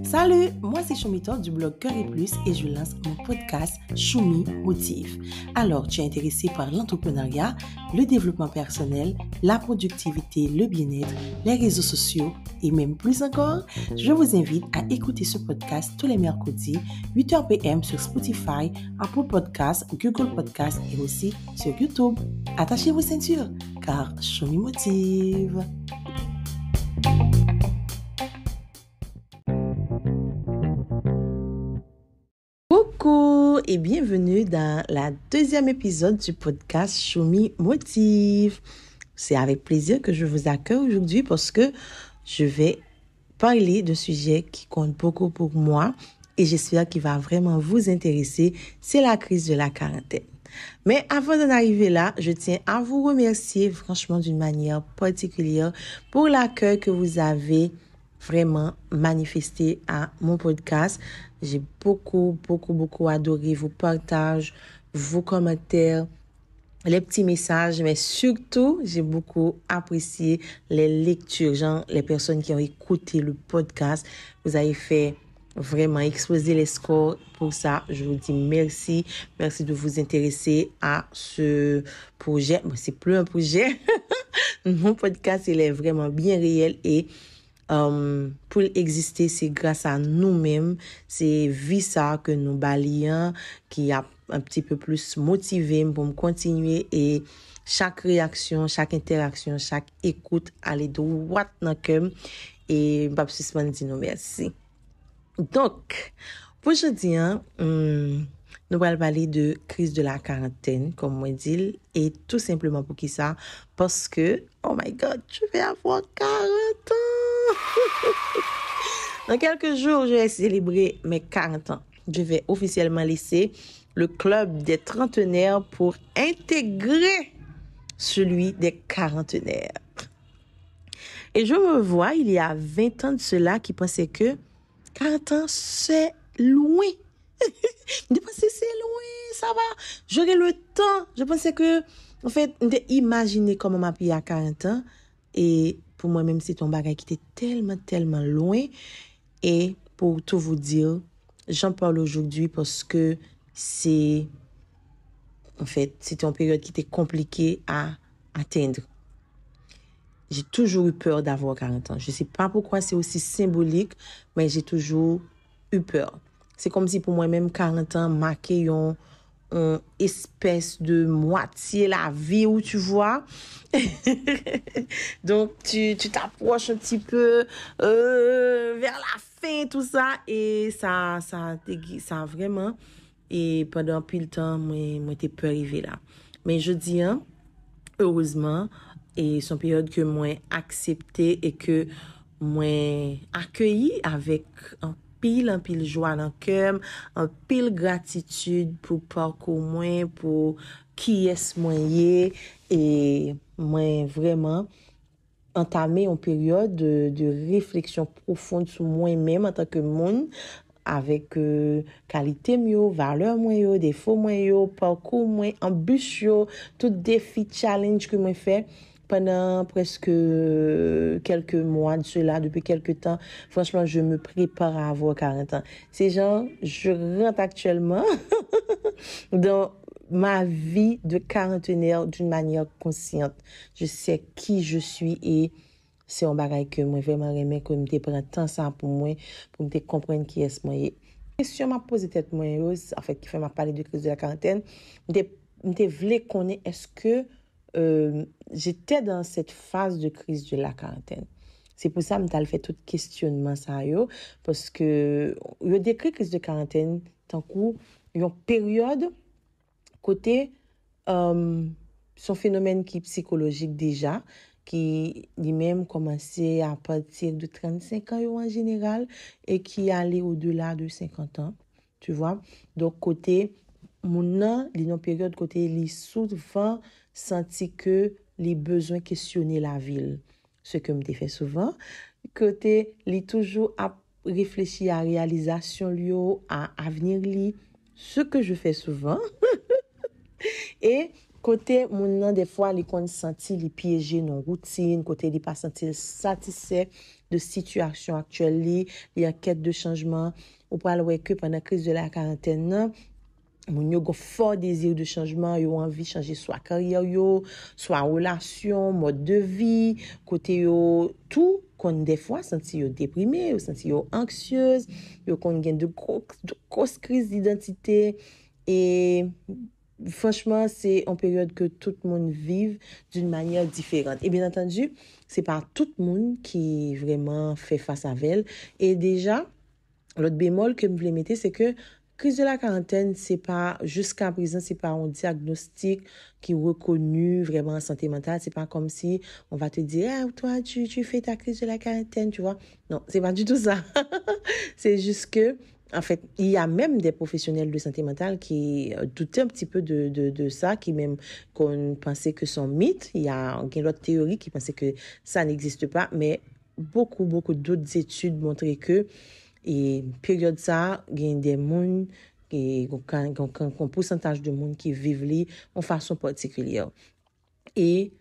Salut, moi c'est Choumito du blog Cœur et Plus et je lance mon podcast Choumi Motive. Alors, tu es intéressé par l'entrepreneuriat, le développement personnel, la productivité, le bien-être, les réseaux sociaux et même plus encore? Je vous invite à écouter ce podcast tous les mercredis, 8h PM sur Spotify, Apple Podcasts, Google Podcasts et aussi sur YouTube. Attachez vos ceintures car Choumi Motive. Coucou et bienvenue dans la deuxième épisode du podcast Choumi Motive. C'est avec plaisir que je vous accueille aujourd'hui parce que je vais parler d'un sujet qui compte beaucoup pour moi et j'espère qu'il va vraiment vous intéresser. C'est la crise de la quarantaine. Mais avant d'en arriver là, je tiens à vous remercier franchement d'une manière particulière pour l'accueil que vous avez vraiment manifesté à mon podcast. J'ai beaucoup adoré vos partages, vos commentaires, les petits messages, mais surtout, j'ai beaucoup apprécié les lectures, genre les personnes qui ont écouté le podcast. Vous avez fait vraiment exploser les scores. Pour ça, je vous dis merci. Merci de vous intéresser à ce projet. Bon, c'est plus un projet. Mon podcast, il est vraiment bien réel et pour exister, c'est grâce à nous-mêmes. C'est ça que nous balayons qui a un petit peu plus motivé pour me continuer et chaque réaction, chaque interaction, chaque écoute, aller droit dans le cœur et pas suspendre dire nous merci. Donc, pour aujourd'hui, nous allons parler de crise de la quarantaine, comme moi dit, et tout simplement pour qui ça? Parce que, oh my God, je vais avoir 40 ans! Dans quelques jours, je vais célébrer mes 40 ans. Je vais officiellement laisser le club des trentenaires pour intégrer celui des quarantenaires. Et je me vois, il y a 20 ans de cela, qui pensait que 40 ans, c'est loin. Je pensais c'est loin, ça va. J'aurai le temps. Je pensais que, en fait, d'imaginer comment m'a pris à 40 ans. Et pour moi-même, c'est un bagage qui était tellement loin. Et pour tout vous dire, j'en parle aujourd'hui parce que c'est, en fait, c'était une période qui était compliquée à atteindre. J'ai toujours eu peur d'avoir 40 ans. Je ne sais pas pourquoi c'est aussi symbolique, mais j'ai toujours eu peur. C'est comme si pour moi-même, 40 ans marquait une espèce de moitié la vie où tu vois. Donc, tu t'approches un petit peu vers la fin, tout ça. Et ça vraiment. Et pendant plus de temps, moi, j'étais peur d'arriver là. Mais je dis, heureusement, et son période que moi accepté et que moi accueilli avec un pile joie dans le cœur, un pile gratitude pour parcours moi, pour qui est-ce moi et moi vraiment entamé une période de réflexion profonde sur moi-même en tant que monde avec qualité mieux, valeur mieux, défaut mieux, parcours mieux, ambition, tout défi challenge que moi fait pendant presque quelques mois de cela, depuis quelques temps. Franchement, je me prépare à avoir 40 ans. C'est genre, je rentre actuellement dans ma vie de quarantenaire d'une manière consciente. Je sais qui je suis et c'est un bagage que moi vraiment aimé que me prend temps ça pour moi pour me comprendre qui est moi. Question m'a posé tête moi en fait qui fait m'a parler de crise de la quarantaine. Me voulais connaître est-ce que j'étais dans cette phase de crise de la quarantaine. C'est pour ça que je fait tout questionnement ça yo parce que je décrit crise de quarantaine tant coup une période côté son phénomène qui est psychologique déjà qui lui-même commençait à partir de 35 ans en général et qui allait au-delà de 50 ans, tu vois. Donc côté mon an, li une période côté li souvent senti que les besoins questionner la ville, ce que me fait souvent côté li toujours à réfléchir à réalisation lui à avenir li, ce que je fais souvent. Et Côté moun nan des fois li kon senti li piégé non routine, côté li pas senti satisfait de situation actuelle li en quête de changement. Ou pral wè que pendant crise de la quarantaine nan, moun yo gon fort désir de changement, yo envie changer soit carrière yo, soit relation, mode de vie, côté yo tout kon des fois senti yo déprimé, yo senti yo anxieuse, yo kon gen de grosses crises d'identité et franchement, c'est une période que tout le monde vive d'une manière différente. Et bien entendu, c'est pas tout le monde qui vraiment fait face à elle. Et déjà, l'autre bémol que je voulais mettre, c'est que crise de la quarantaine, c'est pas, jusqu'à présent, c'est pas un diagnostic qui est reconnu vraiment en santé mentale. C'est pas comme si on va te dire, ah, toi, tu fais ta crise de la quarantaine, tu vois. Non, c'est pas du tout ça. C'est juste que, en fait, il y a même des professionnels de santé mentale qui doutaient un petit peu de ça, qui même qu'on pensait que son mythe. Il y a l'autre théorie qui pensait que ça n'existe pas, mais beaucoup d'autres études montraient que et période ça, il y a des gens et un pourcentage de monde qui vivent li en façon particulière. Et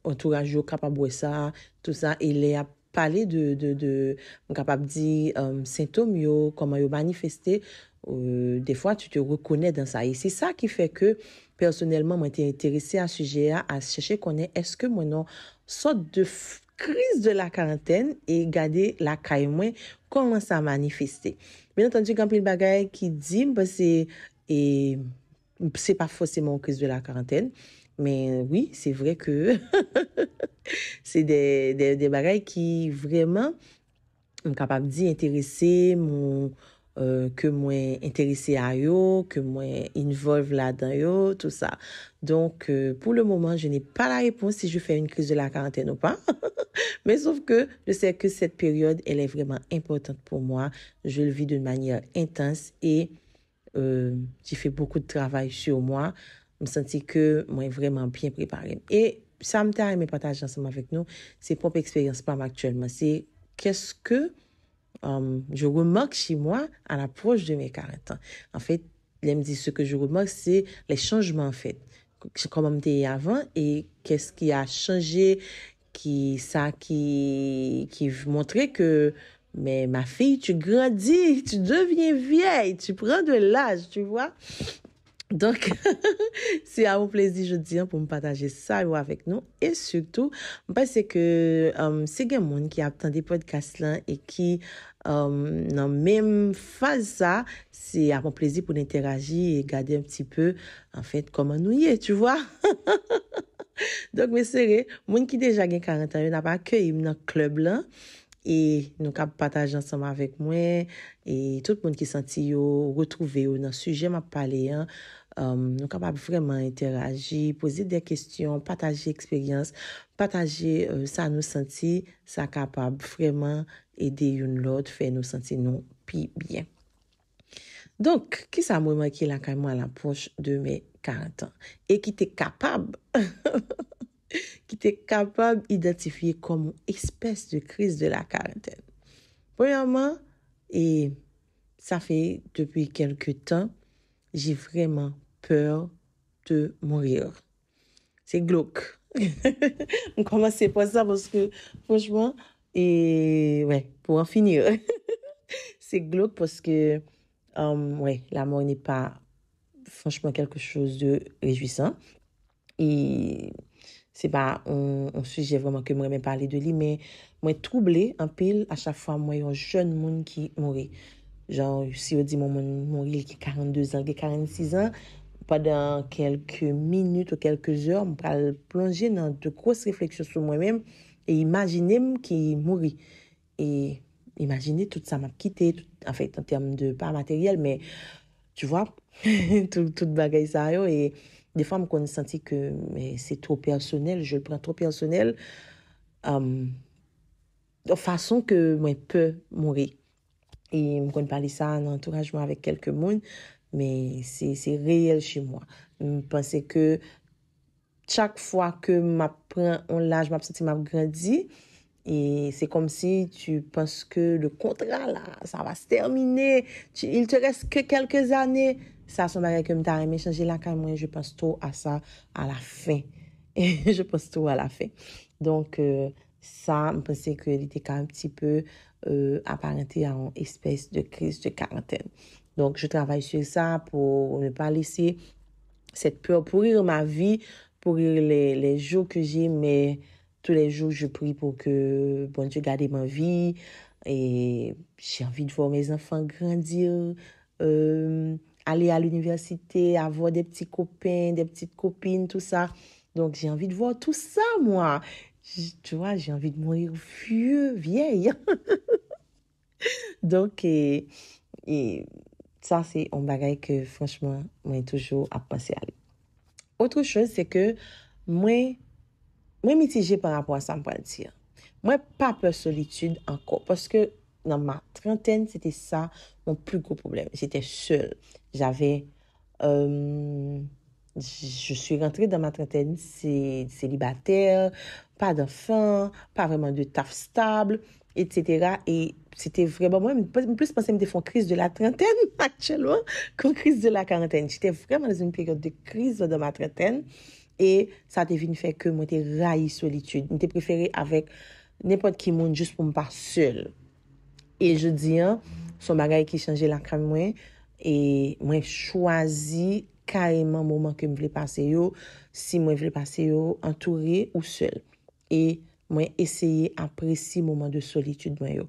entourage yo capable de ça, tout ça et les a parlé de capable dire symptômes yo, comment yo manifester. Des fois tu te reconnais dans ça et c'est ça qui fait que personnellement moi j'étais intéressée à ce sujet à chercher connaître est-ce que moi non sorte de crise de la quarantaine et garder la caille moins comment ça manifester. Bien entendu quand pile bagaille qui dit c'est pas forcément une crise de la quarantaine, mais oui, c'est vrai que c'est des bagailles qui vraiment sont capables d'y intéresser que moi intéressé à yo, que moi involve là-dedans yo, tout ça. Donc pour le moment, je n'ai pas la réponse si je fais une crise de la quarantaine ou pas. Mais sauf que je sais que cette période, elle est vraiment importante pour moi. Je le vis d'une manière intense et j'ai fait beaucoup de travail sur moi. Je me sentis que moi vraiment bien préparée. Et ça me t'a aimé partager ensemble avec nous. C'est propre expérience pas actuellement. C'est qu'est-ce que je remarque chez moi à l'approche de mes 40 ans. En fait, elle me dit ce que je remarque, c'est les changements en fait. Comment j'étais avant et qu'est-ce qui a changé, qui montrait que mais ma fille, tu grandis, tu deviens vieille, tu prends de l'âge, tu vois. Donc, c'est à mon plaisir, je dis, pour me partager ça avec nous. Et surtout, parce que c'est des gens qui attendent des podcasts là et qui, dans même phase ça, c'est à mon plaisir pour interagir et garder un petit peu, en fait, comment nous y est, tu vois. Donc, mes sœurs, moun qui déjà gen 40 ans, yon n'a pas accueilli dans club là et nous cap partager ensemble avec moi et tout le monde qui senti yo retrouver yo dans sujet m'a parlé hein, nous capable vraiment interagir, poser des questions, partager expérience, partager ça nous senti, ça capable vraiment aider une l'autre, faire nous sentir nous puis bien. Donc, qui ça m'a marqué là quand moi à l'approche de mes 40 ans et qui était capable qui était capable d'identifier comme une espèce de crise de la quarantaine. Premièrement, et ça fait depuis quelques temps, j'ai vraiment peur de mourir. C'est glauque. On commence par ça parce que, franchement, et ouais, pour en finir, c'est glauque parce que, ouais, la mort n'est pas franchement quelque chose de réjouissant. Et c'est pas un sujet vraiment que moi même parler de lui mais moi troublé en pile à chaque fois moi un jeune monde qui mourit genre si on dit mon monde mourir qui 42 ans qui 46 ans pendant quelques minutes ou quelques heures on va plonger dans de grosses réflexions sur moi-même et imaginer qui mourit et imaginer tout ça m'a quitté en fait en termes de pas matériel mais tu vois tout bagaille ça yo et des fois, je me senti que mais c'est trop personnel, je le prends trop personnel, de façon que moi, peux mourir. Et je me parler ça en entouragement avec quelques monde, mais c'est réel chez moi. Je pense que chaque fois que je prends un l'âge, je me sens que je grandi, Et c'est comme si tu penses que le contrat, là, ça va se terminer. Il te reste que quelques années. Ça, son bagage que m'ta aimé changer la caille, moi, je pense trop à ça à la fin. Et je pense trop à la fin. Donc, ça, je pensais qu'il était quand même un petit peu apparenté à une espèce de crise de quarantaine. Donc, je travaille sur ça pour ne pas laisser cette peur pourrir ma vie, pourrir les jours que j'ai, mais tous les jours, je prie pour que bon Dieu garde ma vie. Et j'ai envie de voir mes enfants grandir, aller à l'université, avoir des petits copains, des petites copines, tout ça. Donc, j'ai envie de voir tout ça, moi. Tu vois, j'ai envie de mourir vieille. Donc, et ça, c'est un bagage que, franchement, moi, toujours à penser à lui. Autre chose, c'est que moi mitigé par rapport à ça, me dire. Moi, pas peur solitude encore. Parce que dans ma trentaine, c'était ça mon plus gros problème. J'étais seule. J'avais... je suis rentrée dans ma trentaine célibataire, pas d'enfants, pas vraiment de taf stable, etc. Et c'était vraiment... Moi, plus pensé que me font crise de la trentaine actuellement qu'une crise de la quarantaine. J'étais vraiment dans une période de crise dans ma trentaine. Et ça te venu fait que moi t'ai raillé solitude. Moi t'ai préféré avec n'importe qui monde juste pour me pas seul. Et je dis son bagage qui changeait la crème moi et moi choisi carrément moment que me voulais passer yo, si moi voulais passer yo entouré ou seul. Et moi essayer apprécier moment de solitude moi yo.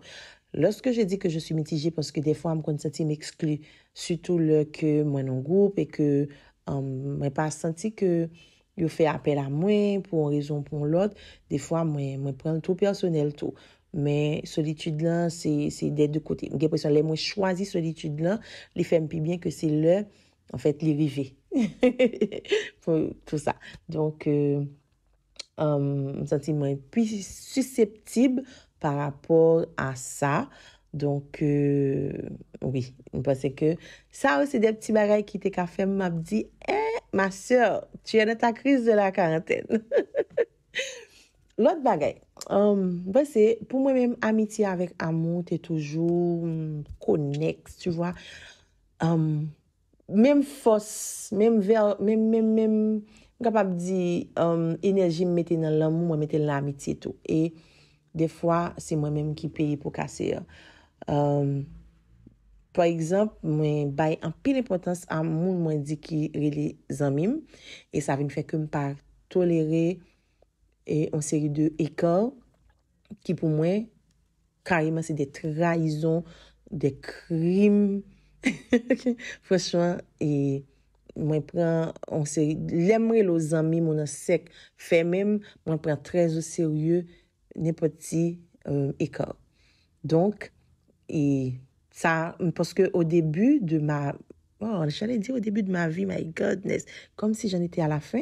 Lorsque je dis que je suis mitigée parce que des fois me senti m'exclus, surtout le que moi non groupe et que moi pas senti que yo fait appel à moi pour une raison pour l'autre, des fois moi prends tout personnel tout. Mais solitude là c'est des deux côtés. J'ai l'impression les moi choisi solitude là, les fait plus bien que c'est le en fait les river. Pour tout ça. Donc sentiment plus susceptible par rapport à ça. Donc, oui, je pense que ça aussi, des petits bagages qui t'ont fait, m'a dit, ma soeur, tu es dans ta crise de la quarantaine. L'autre bagage, c'est pour moi-même, amitié avec amour, t'es toujours connexe, tu vois. Même force, même capable dire énergie me mettre dans l'amour, moi mettre dans l'amitié tout. Et des fois, c'est moi-même qui paye pour casser. Par exemple, moi bail en pile importance à moun moi dit qui les amis et ça vient faire que me pas tolérer et une série de écarts qui pour moi carrément c'est des trahisons, des crimes. Franchement et moi prend on série l'aimerait les amis mon sec fait même moi prend très au sérieux n'importe petit écart. Donc et ça parce que au début de ma j'allais dire au début de ma vie, my goodness, comme si j'en étais à la fin.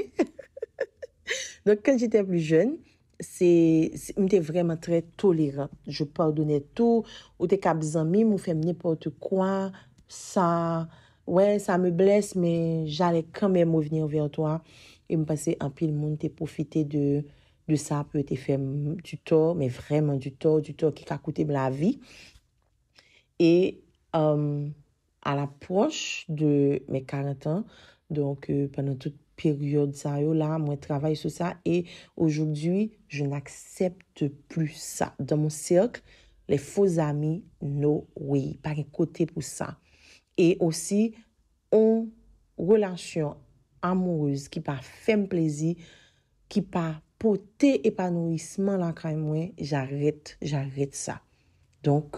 Donc quand j'étais plus jeune, j'étais vraiment très tolérant. Je pardonnais tout, ou t'es cap zami, ou fait n'importe quoi, ça ouais, ça me blesse mais j'allais quand même revenir vers toi et me passer en pile monde t'es profiter de ça peut te faire du tort, mais vraiment du tort qui a coûté la vie. Et à l'approche de mes 40 ans, donc pendant toute période ça là, moi travaille sur ça et aujourd'hui, je n'accepte plus ça. Dans mon cercle, les faux amis, no way, pas un côté pour ça. Et aussi, une relation amoureuse qui pas fait plaisir, qui pas porter épanouissement là quand moi, j'arrête ça. Donc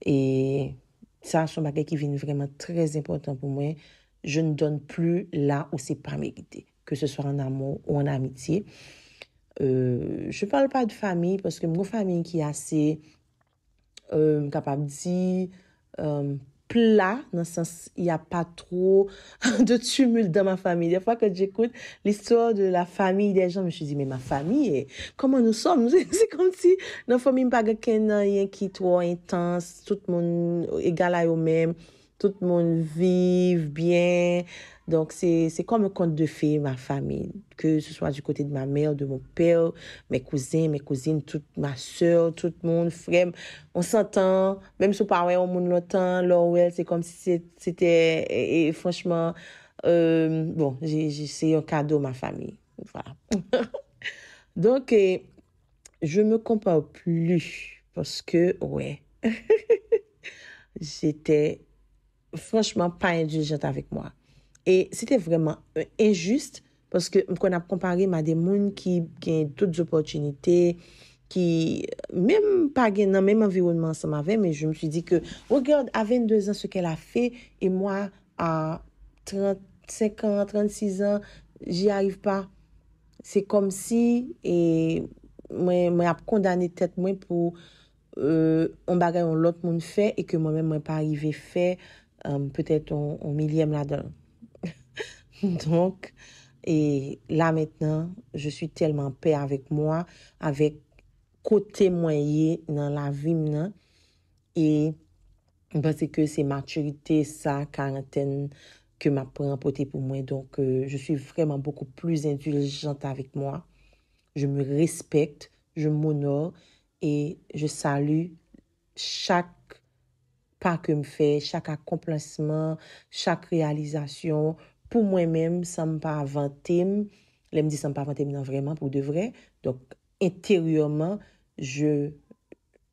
et ça, c'est un bagage qui vient vraiment très important pour moi. Je ne donne plus là où c'est pas mérité, que ce soit en amour ou en amitié. Je parle pas de famille parce que mon famille qui est assez capable de dire plat dans le sens il y a pas trop de tumulte dans ma famille. Des fois que j'écoute l'histoire de la famille des gens, je me suis dit mais ma famille comment nous sommes, c'est comme si dans la famille pas quelqu'un qui est trop intense, tout le monde égal à eux-mêmes. tout le monde vive bien. Donc, c'est comme un conte de fées, ma famille. Que ce soit du côté de ma mère, de mon père, mes cousins, mes cousines, toute ma soeur, tout le monde, frère. On s'entend, même si on parle au monde longtemps, là, ouais, c'est comme si c'était, et franchement, bon, c'est un cadeau, ma famille. Voilà. Donc, je me compare plus parce que, ouais, j'étais franchement pas indulgente avec moi. Et c'était vraiment injuste parce que qu'on a comparé à des gens qui ont toutes les opportunités, qui même pas dans le même environnement ensemble avec, mais je me suis dit que, regarde, à 22 ans, ce qu'elle a fait, et moi, à 35 ans, 36 ans, j'y arrive pas. C'est comme si, et moi, a condamné tête moi pour on bagay on l'autre monde fait et que moi-même moi pas arrivé fait peut-être on millième là-dedans. Donc et là maintenant, je suis tellement en paix avec moi, avec côté moyen dans la vie maintenant et parce que c'est maturité ça quarantaine que m'a remporté pour moi donc je suis vraiment beaucoup plus indulgente avec moi. Je me respecte, je m'honore et je salue chaque pas que me fait, chaque accomplissement, chaque réalisation. Pour moi-même, ça me pas inventé. Là, me dit ça me pas inventé, non, vraiment, pour de vrai. Donc, intérieurement, je,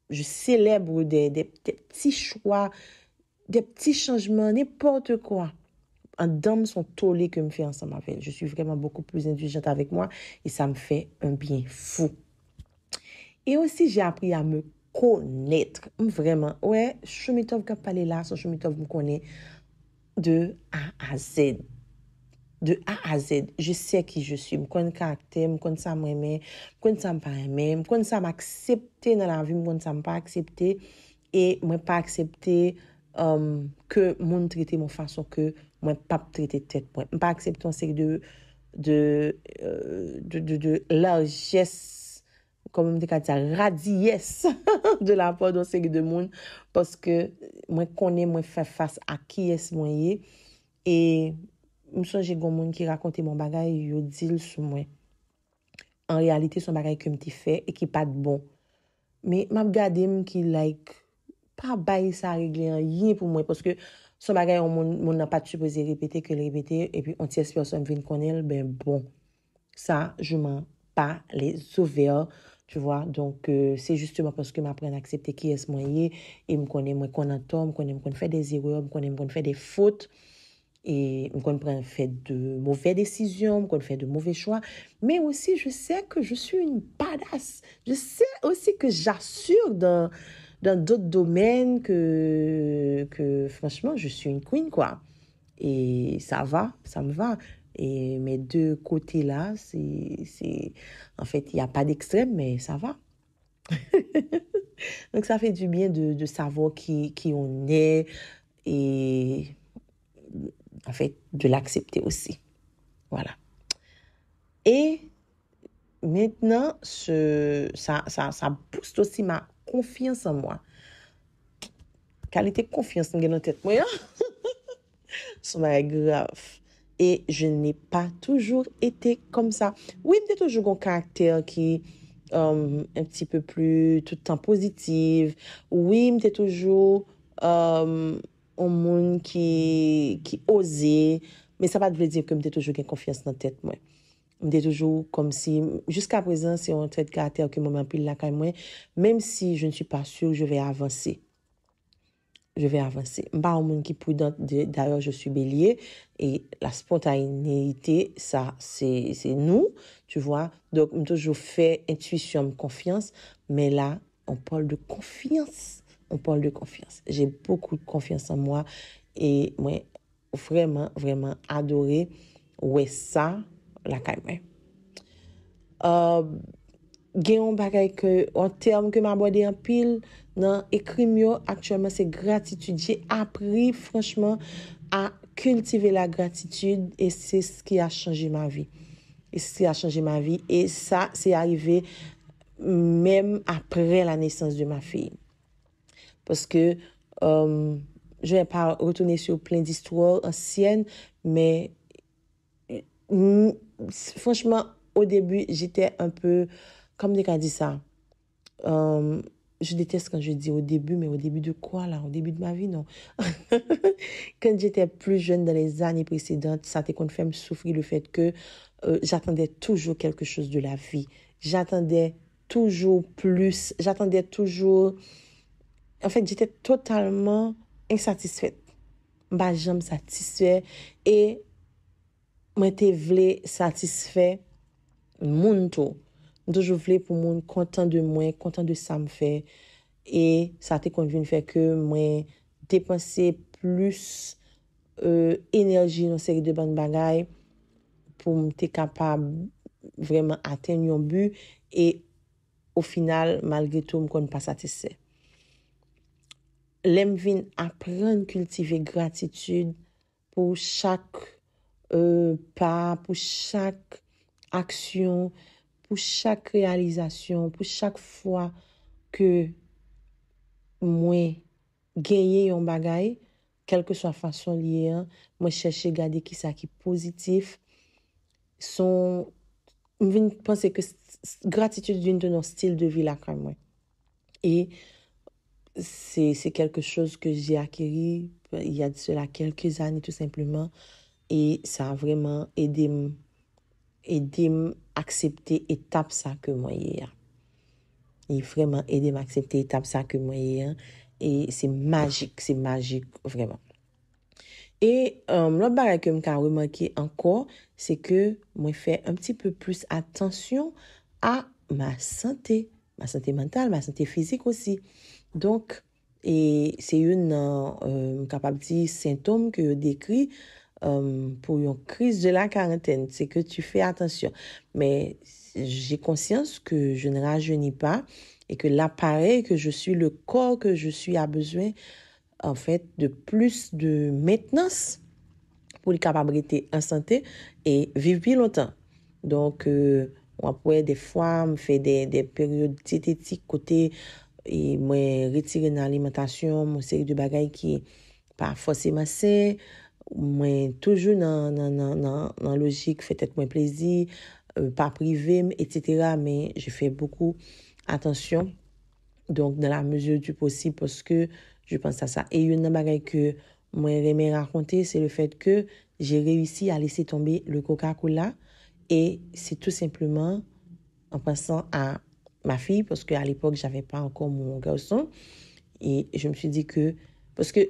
je célèbre des petits choix, des petits changements, n'importe quoi. En dame sont tollés que me fait ensemble avec elle. Je suis vraiment beaucoup plus indulgente avec moi et ça me fait un bien fou. Et aussi, j'ai appris à me connaître. Vraiment. Ouais, Chomitov qui a parlé là, son Chomitov me connaît de A à Z. De A à Z. Je sais qui je suis. Je connais caractère, je connais ça moi-même, je connais ça pas moi-même, je connais ça m'accepter dans la vie, je connais ça pas accepter. Et moi pas accepter que mon traiter mon façon que moi pas traiter tête moi. Pas accepter un série de largesse comme on dit radiesse de la part d'un série de monde parce que moi connais moi faire face à qui est moi et me songe gon monde qui raconter mon bagage yo dit sur moi en réalité son bagage que me fait et qui pas de bon mais m'a regardé qui like pas bail ça régler rien pour moi parce que son bagage on n'a pas supposé répéter que le répéter et puis on tient personne vient connaître ben bon ça je m'en pas les ouverts tu vois donc c'est justement parce que m'apprendre à accepter qui est moi et me connaît moi qu'on entend me connaît faire des erreurs me connaît faire des fautes et me connaît faire de mauvaises décisions me connaît faire de mauvais choix mais aussi je sais que je suis une badass je sais aussi que j'assure dans d'autres domaines que franchement je suis une queen quoi et ça me va et mes deux côtés là c'est en fait il y a pas d'extrême mais ça va. Donc ça fait du bien de savoir qui on est et en fait de l'accepter aussi. Voilà. Et maintenant ça booste aussi ma confiance en moi. Qualité confiance dans tête moi. C'est grave. Et je n'ai pas toujours été comme ça. Oui, j'ai toujours un caractère qui un petit peu plus tout le temps positif. Oui, j'ai toujours un monde qui osait. Mais ça va veut dire que j'ai toujours confiance dans la tête, moi. J'ai toujours comme si, jusqu'à présent, c'est un trait de caractère que moi m'empile la caille, moi. Même si je ne suis pas sûre, je vais avancer. Je vais avancer. Pas un monde qui prudent. D'ailleurs, je suis bélier et la spontanéité, ça, c'est nous, tu vois. Donc, on toujours fait intuition, confiance. Mais là, on parle de confiance. On parle de confiance. J'ai beaucoup de confiance en moi et moi, vraiment, vraiment adoré. Ouais, ça, la caille. Gen yon bagay que en terme que m'aborde en pile dans écrit yo actuellement c'est gratitude. J'ai appris franchement à cultiver la gratitude et c'est ce qui a changé ma vie. Et ce qui a changé ma vie et ça c'est arrivé même après la naissance de ma fille. Parce que je vais pas retourner sur plein d'histoires anciennes, mais franchement, au début, j'étais un peu, comme des cas dit ça, euh, je déteste quand je dis au début, mais au début de quoi là? Au début de ma vie, non. Quand j'étais plus jeune dans les années précédentes, ça t'a fait me souffrir le fait que j'attendais toujours quelque chose de la vie. J'attendais toujours plus. J'attendais toujours... En fait, j'étais totalement insatisfaite. Bah, j'aime satisfait. Et moi, te voulais satisfaire moun tout. Toujours voulais pour moun content de moi, content de ça me fait. Et ça te convient fait que moi dépenser plus énergie dans série de bonnes bagailles pour m'être capable vraiment atteindre un but et au final malgré tout me pas satisfait. L'aime vinn apprendre cultiver gratitude pour chaque pas, pour chaque action, pour chaque réalisation, pour chaque fois que moi gagner un bagay, quelle que soit façon liée, moi chercher garder qui ça qui positif, son je pense que gratitude d'une de nos styles de vie là quand même. Et c'est quelque chose que j'ai acquis il y a de cela quelques années tout simplement et ça a vraiment aidé m'accepter étape ça que moi hier. Il vraiment aidé m'accepter étape ça que moi hier et c'est magique vraiment. Et l'autre bagage que m'ka remarqué encore, c'est que moi fais un petit peu plus attention à ma santé mentale, ma santé physique aussi. Donc et c'est une capable de symptôme que je décris pour une crise de la quarantaine, c'est que tu fais attention. Mais j'ai conscience que je ne rajeunis pas et que l'appareil que je suis, le corps que je suis a besoin en fait de plus de maintenance pour les capacités en santé et vivre plus longtemps. Donc après des fois me fait des périodes diététiques côté et moi retirer dans l'alimentation mon série de bagages qui pas forcément sain, moi toujours dans logique fait être moins plaisir, pas privé etc. mais je fais beaucoup attention donc dans la mesure du possible parce que je pense à ça. Et une bagage que moi j'aimerais raconter, c'est le fait que j'ai réussi à laisser tomber le Coca-Cola et c'est tout simplement en pensant à ma fille parce qu'à l'époque j'avais pas encore mon garçon et je me suis dit que parce que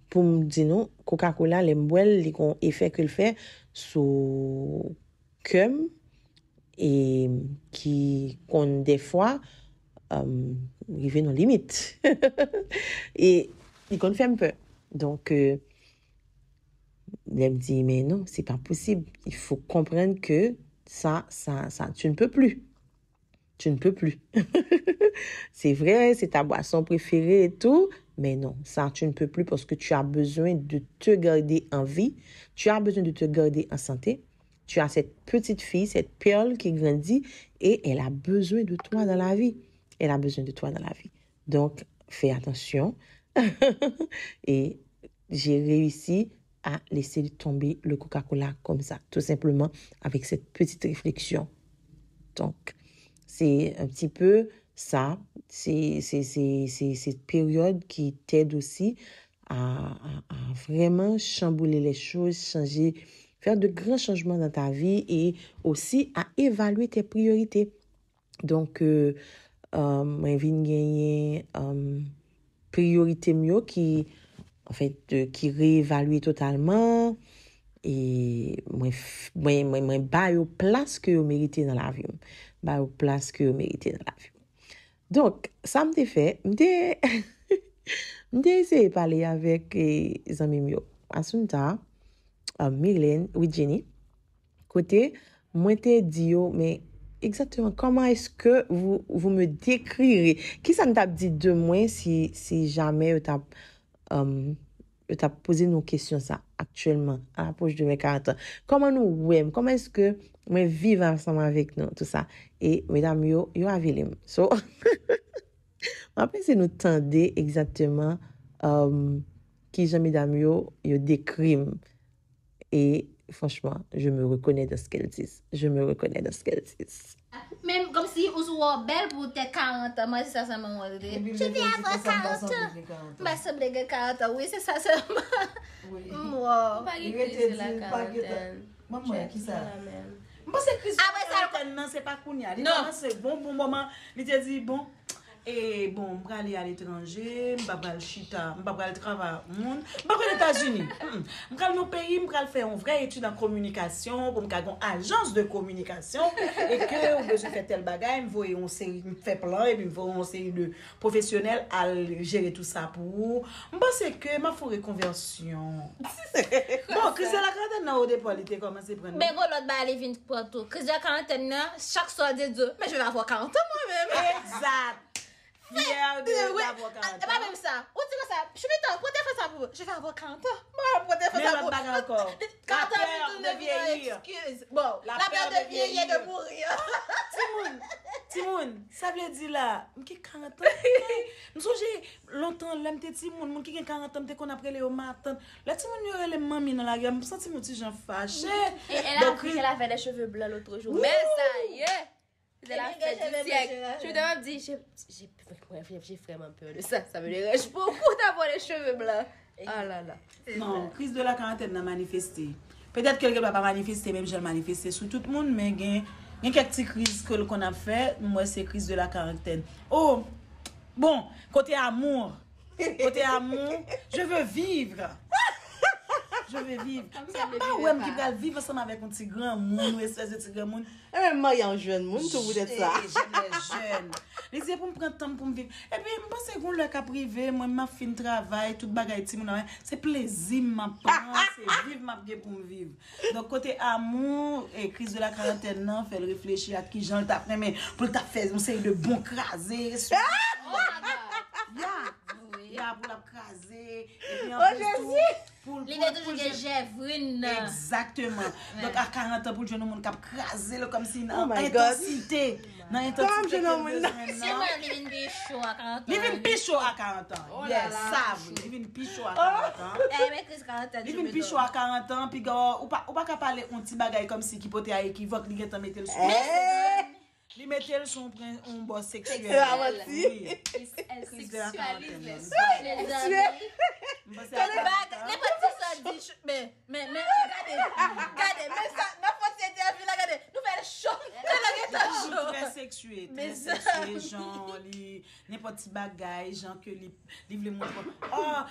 pour me dire non, Coca-Cola les boire les effet que le fait sur comme et qui qu'on des fois arriver nos limites et il confirme peu donc il me dit mais non c'est pas possible il faut comprendre que ça tu ne peux plus c'est vrai c'est ta boisson préférée et tout mais non ça tu ne peux plus parce que tu as besoin de te garder en vie tu as besoin de te garder en santé tu as cette petite fille cette perle qui grandit et elle a besoin de toi dans la vie. Elle a besoin de toi dans la vie. Donc, fais attention. Et j'ai réussi à laisser tomber le Coca-Cola comme ça, tout simplement avec cette petite réflexion. Donc, c'est un petit peu ça. C'est cette période qui t'aide aussi à vraiment chambouler les choses, changer, faire de grands changements dans ta vie et aussi à évaluer tes priorités. Donc, moi vinn gagner priorité mieux qui en fait qui réévalue totalement et moi ba yo place que yo mérité dans la vie ba yo place que yo mérité dans la vie donc ça me fait m'te essayé parler avec les amis yo Asunta Mylène oui Jenny côté moi te dit yo mais exactement comment est-ce que vous me décrirez qui ça t'a dit de moi si jamais t'as posé nos questions ça actuellement à l'approche de mes 40 ans comment comment est-ce que moi vivre ensemble avec nous tout ça et mesdames yo avez so après c'est nous tendez exactement qui j'aime mesdames yo décrime. Et franchement, je me reconnais dans ce qu'elles disent. Je me reconnais dans ce qu'elles disent. Même comme si on soit belle pour tes 40 ans, moi c'est ça, ça m'a demandé. Je viens avoir 40 ans. Bah, ça blague 40 ans, oui, c'est ça seulement. Oui. Moi. Pas de la quarantaine. Maman, qui ça? Moi, c'est plus. Ah, ouais, ça, non, c'est pas Kounia. Non. C'est bon moment. Il te dit, bon. Et bon, je vais aller à l'étranger, je vais aller chita, je vais aller travailler au monde, je vais aller aux États-Unis. Je vais aller au pays, je vais faire une vraie étude en communication, pour me une agence de communication, et que je fais tel bagage, je vais faire plan, et puis je vais une série de professionnels à gérer tout ça pour vous. Je pense que ma forêt conversion. Bon, Chris de la quarantaine, au départ, il était commencé à prendre. Mais bon, l'autre va aller venir pour tout. Chris de la quarantaine, chaque soir de Dieu. Mais je vais avoir 40 ans moi-même. Exact. Fier de l'avoir 40 ans. Pas même ça. On dit ça. Je suis temps pour te faire ça pour. Je vais avoir 40 ans. Bon, pour te faire ça pour. Mais pas encore. 40 ans de vieillir. Excuse. Bon, la peur de vieillir et de mourir. Timoun, ça veut dire là, qui 40 ans. Nous j'ai longtemps l'aime Timoun, mon qui 40 ans, qu'on après les au matin. La Timoun y aurait les mamies dans la gamme, me senti mon petit Jean fâché. Et elle a dit qu'elle avait les cheveux blancs l'autre jour. Mais ça y est. C'est la fête du siècle. Je me demande, j'ai vraiment peur de ça. Ça me dérange beaucoup d'avoir les cheveux blancs. Ah là là. Non, crise de la quarantaine n'a manifesté. Peut-être que quelqu'un va pas manifester, même j'ai manifesté sur tout le monde, mais il y a quelques petites crises qu'on a fait. Moi, c'est crise de la quarantaine. Oh, bon, côté amour, je veux vivre. Je veux vivre. C'est pas ouais qui va vivre ensemble avec un petit grand monde, ou espèce de petit grand monde. Et même moi, il y a un jeune monde, tout vous êtes ça. J'aime les jeunes. Les yeux pour me prendre temps pour me vivre. Et puis, je pense que le cas privé, moi, ma fin de travail, tout bagaille, c'est plaisir, ma prendre, c'est vivre ma vie pour me vivre. Donc, côté amour et crise de la quarantaine, non, fait réfléchir à qui j'en t'a fait, mais pour t'a fait, on sait de bon crasé. Ya, pour la craser. Et puis, en plus, pour L'idée toujours que j'ai vu. Exactement. Donc, à 40 ans, pour le jeune monde qui a crasé, comme si dans my God. intensité. Dans intensité. Comme jeune homme, C'est moi, il vient de chaud à 40 ans. Il vient pichot à 40 ans. Oh là Yes, là. ça, oui. Il vient pichot à 40 ans. Eh, mais Chris 40 ans. Il vient pichot à 40 ans, puis ou pas parler un petit bagay comme si qui pote à équivoque, il vient mettre le son. Il mettait le son un boss sexuel. Oui. Elle sexualise les Les amis. Les petits ça dit. Mais, regardez, mais ça, ma faute c'était à vie, regardez, nous faisons le show. Toujours très sexué, genre, n'importe petit bagay, genre que les veulent montrer. Oh,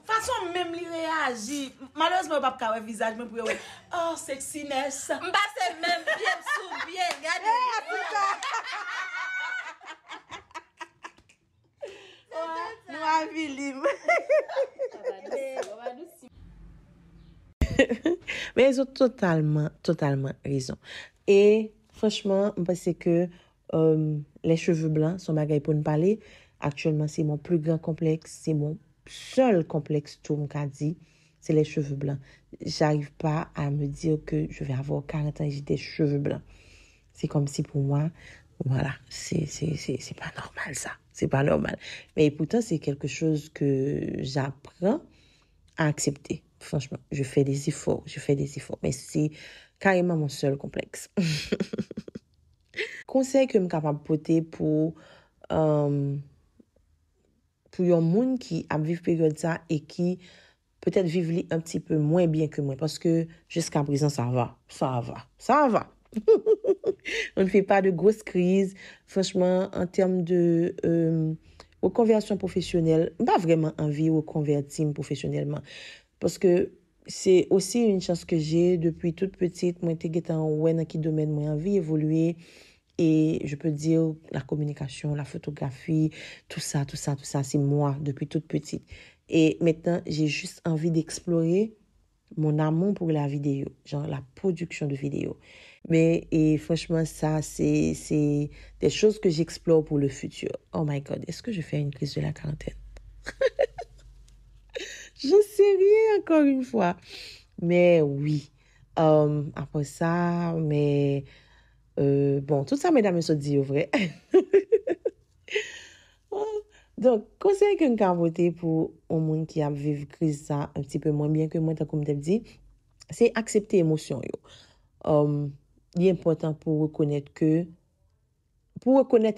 façon même li réagit. Malheureusement, pas de visage, mais pour oh, sexiness. M'passe même bien sous bien, regardez. Moi, Philippe. Mais ils ont totalement raison. Et franchement, je pense que les cheveux blancs sont bagaille pour nous parler. Actuellement, c'est mon plus grand complexe. C'est mon seul complexe, tout le monde dit. C'est les cheveux blancs. J'arrive pas à me dire que je vais avoir 40 ans et j'ai des cheveux blancs. C'est comme si pour moi, voilà, c'est pas normal ça. C'est pas normal. Mais pourtant, c'est quelque chose que j'apprends à accepter. Franchement, je fais des efforts. Mais c'est carrément mon seul complexe. Conseil que je suis capable de porter pour un monde qui a vécu période ça et qui peut-être vivent un petit peu moins bien que moi. Parce que jusqu'à présent, ça va. On ne fait pas de grosses crises. Franchement, en termes de reconversion professionnelle, pas vraiment envie de reconvertir professionnellement. Parce que c'est aussi une chance que j'ai depuis toute petite. Moi, j'étais dans quel domaine moi envie d'évoluer. Et je peux dire la communication, la photographie, tout ça, c'est moi depuis toute petite. Et maintenant, j'ai juste envie d'explorer mon amour pour la vidéo, genre la production de vidéos. Mais et franchement, ça, c'est des choses que j'explore pour le futur. Oh my God, est-ce que je fais une crise de la quarantaine? Je sais rien encore une fois. Mais oui. Après ça, mais bon, tout ça, mesdames, se dit au vrai. Donc, conseil que nous avons voté pour un monde qui a vécu crise ça un petit peu moins bien que moi, comme tu dit, c'est accepter l'émotion. Il est important pour reconnaître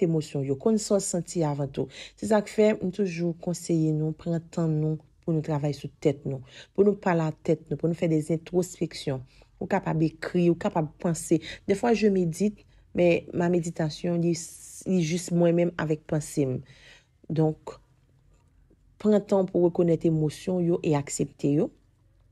l'émotion, qu'on se senti avant tout. C'est ça que fait, nous toujours conseiller nous, prendre temps nous pour nous travailler sur tête nous, pour nous parler à tête nous, pour nous faire des introspections, ou capable d'écrire, ou capable de penser. Des fois, je médite, mais ma méditation, il est juste moi-même avec pensée. Donc, prends temps pour reconnaître l'émotion yo et accepter yo.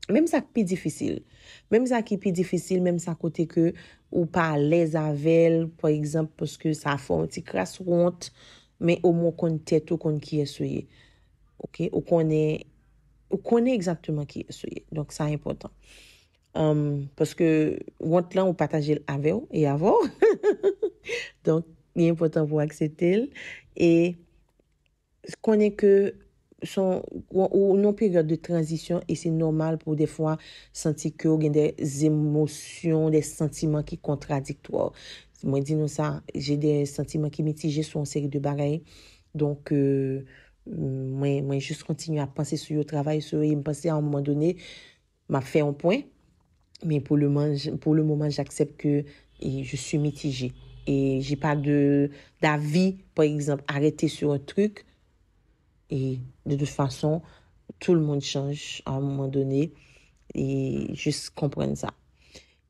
Même ça qui est difficile. Même ça qui est difficile, même ça côté que ou pas à l'aise avec elle, par exemple, parce que ça fait un petit crasse honte, mais au moins qu'on tête ou qu'on qui est souillé. OK? Ou qu'on est exactement qui est souillé. Donc, ça est important. Parce que honte là, on partage avec vous et avant. Donc, il est important pour accepter. Et qu'on est que ou non période de transition et c'est normal pour des fois sentir que vous avez des émotions, des sentiments qui contradictoires. Moi dis nous ça, j'ai des sentiments qui mitigés sur une série de bagailles. Donc moi juste continuer à penser sur le travail sur et me penser à un moment donné m'a fait un point, mais pour le moment j'accepte que je suis mitigée et j'ai pas d'avis par exemple arrêter sur un truc. Et de toute façon, tout le monde change à un moment donné et juste comprendre ça.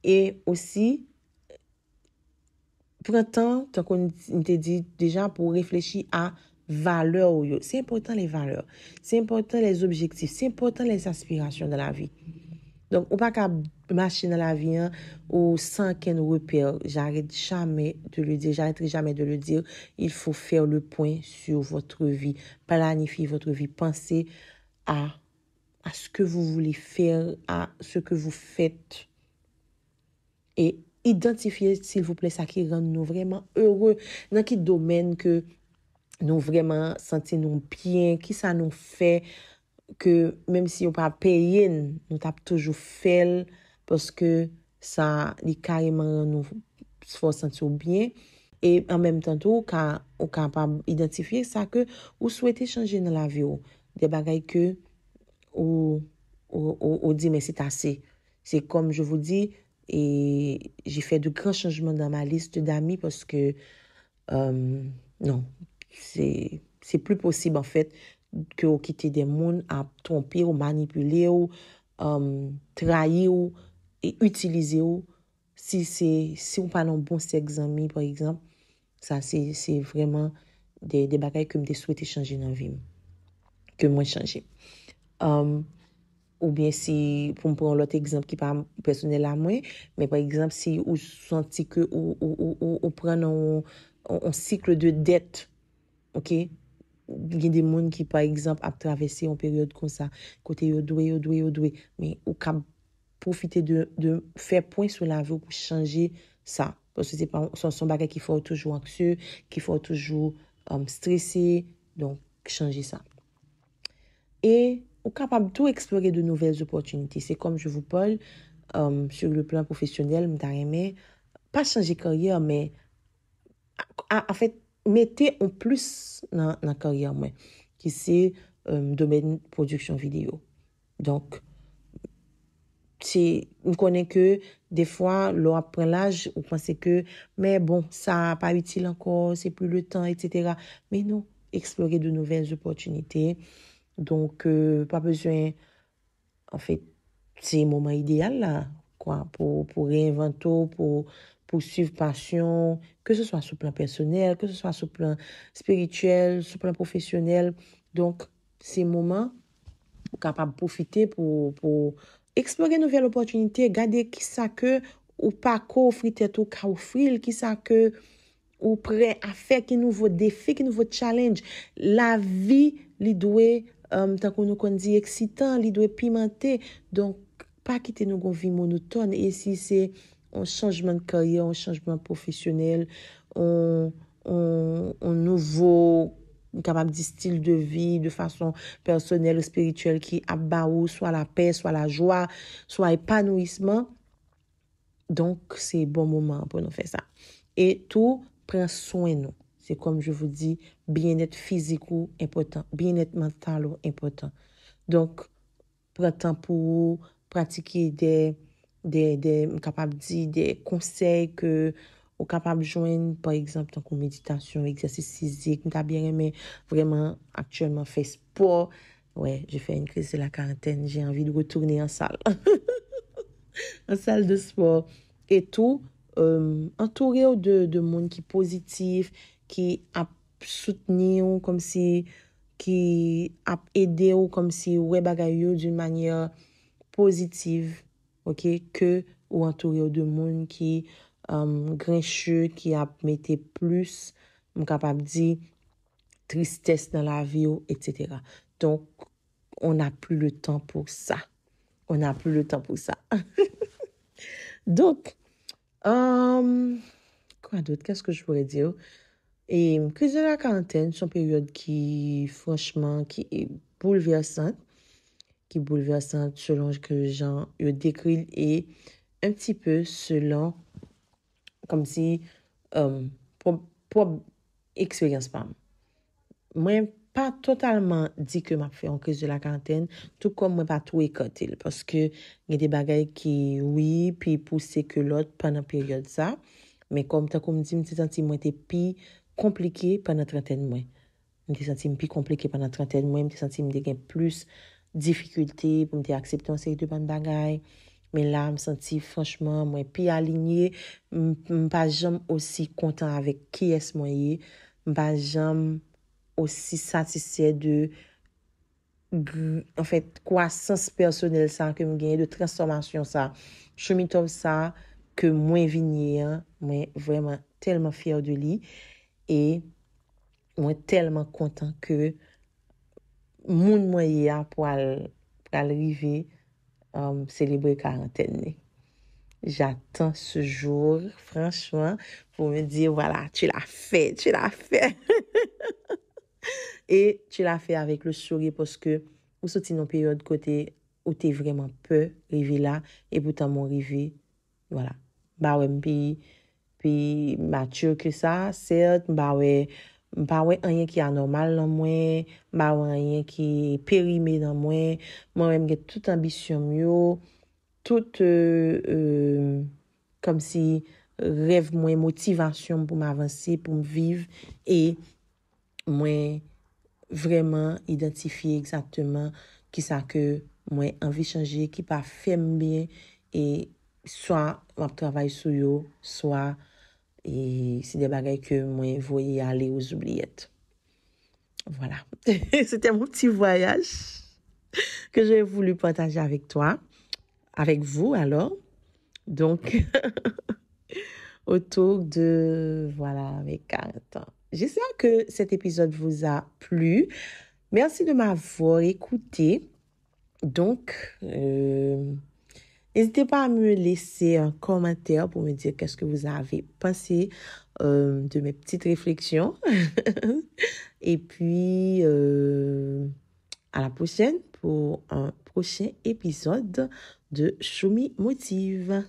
Et aussi, prends temps, tant qu'on t'a dit déjà, pour réfléchir à valeurs. C'est important les valeurs, c'est important les objectifs, c'est important les aspirations dans la vie. Donc, on ne peut pas marcher dans la vie ou sans qu'un repère. J'arrêterai jamais de le dire. Il faut faire le point sur votre vie. Planifier votre vie. Pensez à ce que vous voulez faire, à ce que vous faites. Et identifiez, s'il vous plaît, ça qui rend nous vraiment heureux. Dans quel domaine que nous vraiment sentons bien, qui ça nous fait que même si on pas payé nous t'a toujours fait parce que ça les carrément nous faut sentir bien et en même temps tout quand on capable identifier ça que ou souhaitez changer dans la vie des bagages que ou dit mais c'est assez. C'est comme je vous dis et j'ai fait de grands changements dans ma liste d'amis parce que non c'est plus possible en fait que vous quittez des gens à tromper ou manipuler ou trahir ou et utiliser ou si on pas un bon sexe ami par exemple ça c'est vraiment des bagages que me souhaité changer dans la vie que moi changer ou bien si pour me prendre l'autre exemple qui pas personnel à moi mais par exemple si vous sentez que ou prend un cycle de dette OK. Il y a des gens qui, par exemple, ont traversé une période comme ça, côté yo doué, mais ou cap profiter de faire point sur la vie pour changer ça. Parce que c'est pas son bagage qui faut toujours anxieux, qui faut toujours stressé, donc changer ça. Et ou capable de tout explorer de nouvelles opportunités. C'est comme je vous parle sur le plan professionnel, m'aimer pas changer carrière, mais en fait mettez en plus dans la carrière moi qui c'est domaine production vidéo. Donc c'est on connaît que des fois l'on apprend l'âge on pense que mais bon ça pas utile encore, c'est plus le temps etc. Mais non, explorer de nouvelles opportunités. Donc pas besoin en fait c'est le moment idéal là quoi pour réinventer pour suivre passion, que ce soit sur le plan personnel, que ce soit sur le plan spirituel, sur le plan professionnel. Donc, c'est le moment capable de profiter pour explorer de nouvelles opportunités, regarder qui ça que ou pas qu'offrir tête ou qu'à offrir, qui ça que ou prêt à faire, qui nouveau défi, qui nouveau challenge. La vie, li doit, tant qu'on nous dit excitant, li doit pimenter. Donc, pas quitter nos vie monotone. Et si c'est un changement de carrière, un changement professionnel, un nouveau capable de style de vie de façon personnelle ou spirituelle qui abat ou soit la paix, soit la joie, soit épanouissement. Donc, c'est bon moment pour nous faire ça. Et tout prend soin de nous. C'est comme je vous dis, bien-être physique ou important, bien-être mental ou important. Donc, prends temps pour pratiquer capable de dire des conseils que ou capable de joindre, par exemple, tant que méditation, exercice physique. T'as bien aimé vraiment actuellement faire sport. Ouais, j'ai fait une crise de la quarantaine. J'ai envie de retourner en salle. En salle de sport. Et tout, entouré de monde qui est positif, qui a soutenu ou comme si, qui a aidé ou comme si, ouais, bagay yo d'une manière positive, ok, que ou entouré de monde qui grincheux, qui a mette plus, capable de dire, tristesse dans la vie, etc. Donc, on n'a plus le temps pour ça. On n'a plus le temps pour ça. Donc, quoi d'autre? Qu'est-ce que je pourrais dire? Et crise de la quarantaine, c'est une période qui, franchement, qui est bouleversante selon que Jean le décrit et un petit peu selon, comme si, pour expérience pas. Moi, pas totalement dit que m'a fait en crise de la quarantaine, tout comme moi pas tout écouté parce que il y a des bagages qui oui puis pousser que l'autre pendant période ça, mais comme t'as comme dit me senti moi était plus compliqué pendant trentaine mois. Me senti plus compliqué pendant trentaine mois, me senti me gain plus difficulté pour me accepter un série de bonnes bagages. Mais là, me senti franchement moi plus aligné, pas jamais aussi content avec qui est moi, pas jamais aussi satisfait de en fait croissance personnelle ça que me gagne de transformation ça chemitov ça que moi vigné moi vraiment tellement fier de lui et moi tellement content que moun moyen pour arriver célébrer quarantaine. J'attends ce jour franchement pour me dire voilà, tu l'as fait. Et tu l'as fait avec le sourire parce que vous sorti dans une période côté où tu es vraiment peu arrivé là et pourtant mon arrivé voilà. Bah ouais puis mature que ça, certes, bah ouais rien qui est anormal dans moi, bah ouais rien qui est périmé dans moi, moi-même j'ai toute ambition mieux, toute comme si rêve moins motivation pour m'avancer, pour me vivre et moi vraiment identifier exactement qui ça que moi envie changer qui pas fait bien et soit on travaille sur yo soit et c'est des bagages que moi voyais aller aux oubliettes. Voilà. C'était mon petit voyage que j'ai voulu partager avec toi, avec vous alors. Donc autour de voilà mes 40 ans. J'espère que cet épisode vous a plu. Merci de m'avoir écouté. Donc, n'hésitez pas à me laisser un commentaire pour me dire qu'est-ce que vous avez pensé de mes petites réflexions. Et puis, à la prochaine pour un prochain épisode de Choumi Motive.